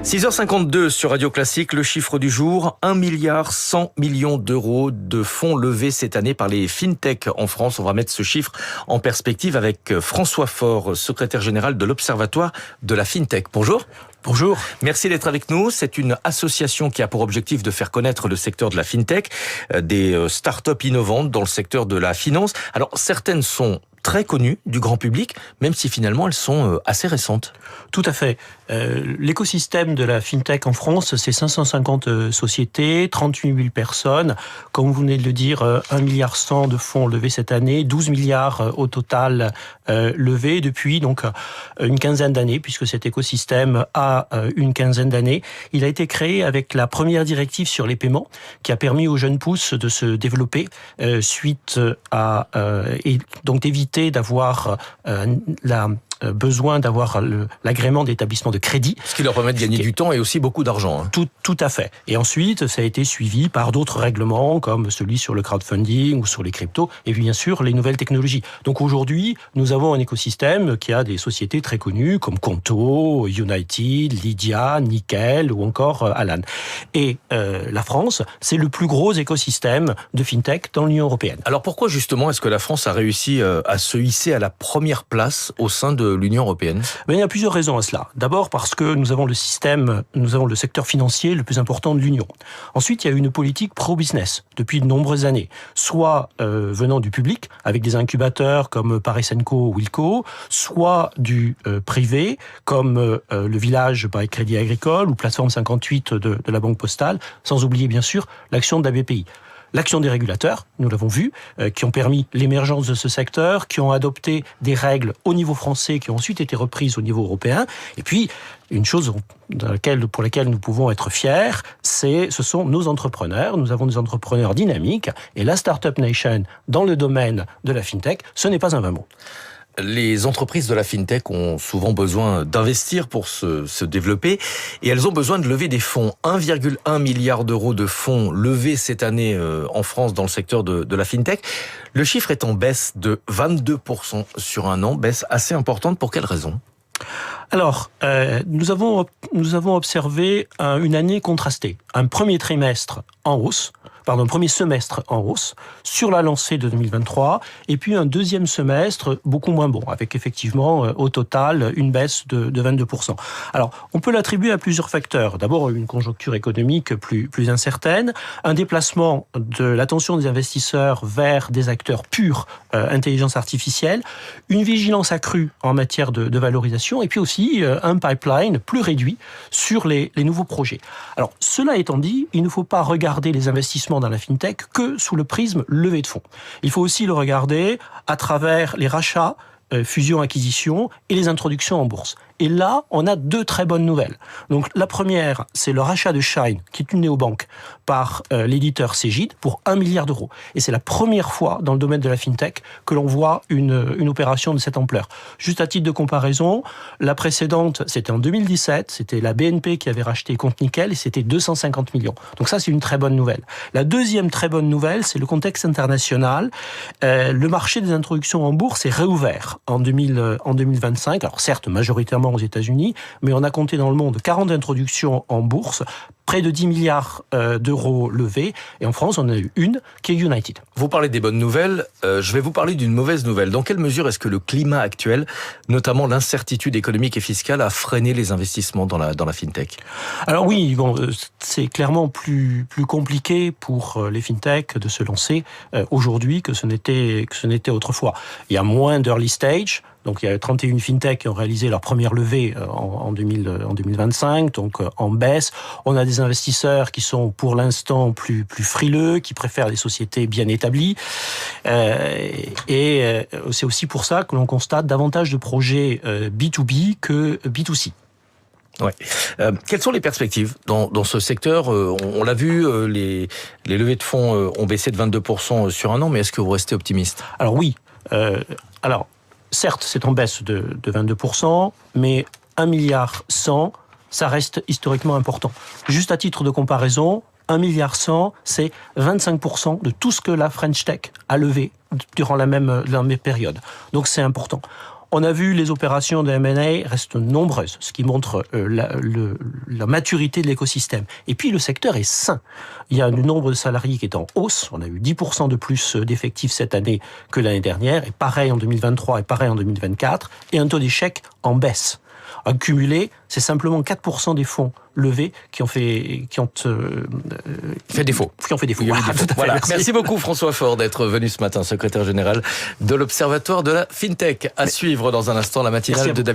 6h52 sur Radio Classique, le chiffre du jour, 1,1 milliard d'euros de fonds levés cette année par les fintech en France. On va mettre ce chiffre en perspective avec François Faure, secrétaire général de l'Observatoire de la fintech. Bonjour. Bonjour. Merci d'être avec nous. C'est une association qui a pour objectif de faire connaître le secteur de la fintech, des startups innovantes dans le secteur de la finance. Alors, certaines sont très connues du grand public, même si finalement elles sont assez récentes. Tout à fait. L'écosystème de la fintech en France, c'est 550 sociétés, 38 000 personnes. Comme vous venez de le dire, 1,1 milliard de fonds levés cette année, 12 milliards au total levés depuis donc une quinzaine d'années, puisque cet écosystème a une quinzaine d'années. Il a été créé avec la première directive sur les paiements, qui a permis aux jeunes pousses de se développer suite à et donc d'éviter d'avoir besoin d'avoir l'agrément d'établissement de crédit. Ce qui leur permet de gagner du temps et aussi beaucoup d'argent. Tout à fait. Et ensuite, ça a été suivi par d'autres règlements, comme celui sur le crowdfunding ou sur les cryptos, et puis bien sûr les nouvelles technologies. Donc aujourd'hui, nous avons un écosystème qui a des sociétés très connues, comme Conto, United, Lydia, Nickel ou encore Alan. Et la France, c'est le plus gros écosystème de fintech dans l'Union européenne. Alors pourquoi justement est-ce que la France a réussi à se hisser à la première place au sein de l'Union européenne? Il y a plusieurs raisons à cela. D'abord parce que nous avons le secteur financier le plus important de l'Union. Ensuite, il y a une politique pro-business depuis de nombreuses années, soit venant du public, avec des incubateurs comme Paris Senco ou Wilco, soit du privé, comme le village by Crédit Agricole ou Plateforme 58 de la Banque Postale, sans oublier bien sûr l'action de la BPI. L'action des régulateurs, nous l'avons vu, qui ont permis l'émergence de ce secteur, qui ont adopté des règles au niveau français, qui ont ensuite été reprises au niveau européen. Et puis, une chose pour laquelle nous pouvons être fiers, ce sont nos entrepreneurs. Nous avons des entrepreneurs dynamiques. Et la Startup Nation, dans le domaine de la fintech, ce n'est pas un vain mot. Les entreprises de la fintech ont souvent besoin d'investir pour se développer et elles ont besoin de lever des fonds. 1,1 milliard d'euros de fonds levés cette année en France dans le secteur de la fintech. Le chiffre est en baisse de 22% sur un an, baisse assez importante. Pour quelles raisons ? Alors, nous avons observé une année contrastée. Un premier semestre en hausse sur la lancée de 2023, et puis un deuxième semestre beaucoup moins bon, avec effectivement au total une baisse de 22%. Alors, on peut l'attribuer à plusieurs facteurs. D'abord, une conjoncture économique plus incertaine, un déplacement de l'attention des investisseurs vers des acteurs purs, intelligence artificielle, une vigilance accrue en matière de valorisation, et puis aussi un pipeline plus réduit sur les nouveaux projets. Alors, cela étant dit, il ne faut pas regarder les investissements dans la fintech que sous le prisme levée de fonds. Il faut aussi le regarder à travers les rachats, fusions-acquisitions et les introductions en bourse. Et là, on a deux très bonnes nouvelles. Donc la première, c'est le rachat de Shine, qui est une néobanque, par l'éditeur Cegid pour 1 milliard d'euros. Et c'est la première fois dans le domaine de la fintech que l'on voit une opération de cette ampleur. Juste à titre de comparaison, la précédente, c'était en 2017, c'était la BNP qui avait racheté Compte Nickel et c'était 250 millions. Donc ça, c'est une très bonne nouvelle. La deuxième très bonne nouvelle, c'est le contexte international. Le marché des introductions en bourse est réouvert en 2025. Alors certes, majoritairement aux États-Unis, mais on a compté dans le monde 40 introductions en bourse, près de 10 milliards d'euros levés, et en France, on a eu une qui est United. Vous parlez des bonnes nouvelles, je vais vous parler d'une mauvaise nouvelle. Dans quelle mesure est-ce que le climat actuel, notamment l'incertitude économique et fiscale, a freiné les investissements dans la fintech ? Alors oui, c'est clairement plus compliqué pour les fintech de se lancer aujourd'hui que ce n'était autrefois. Il y a moins d'early stage. Donc il y a 31 fintech qui ont réalisé leur première levée en 2025, donc en baisse. On a des investisseurs qui sont pour l'instant plus frileux, qui préfèrent des sociétés bien établies. Et c'est aussi pour ça que l'on constate davantage de projets B2B que B2C. Ouais. Quelles sont les perspectives dans ce secteur ? On l'a vu, les levées de fonds ont baissé de 22% sur un an, mais est-ce que vous restez optimiste ? Alors oui. Certes, c'est en baisse de 22%, mais 1,1 milliard, ça reste historiquement important. Juste à titre de comparaison, 1,1 milliard, c'est 25% de tout ce que la French Tech a levé durant la même période. Donc c'est important. On a vu les opérations de M&A restent nombreuses, ce qui montre la maturité de l'écosystème. Et puis le secteur est sain. Il y a un nombre de salariés qui est en hausse. On a eu 10% de plus d'effectifs cette année que l'année dernière, et pareil en 2023 et pareil en 2024, et un taux d'échec en baisse. En cumulé, c'est simplement 4% des fonds levés qui ont fait défaut. Voilà. Merci beaucoup François Faure d'être venu ce matin, secrétaire général de l'Observatoire de la FinTech. À suivre dans un instant la matinale de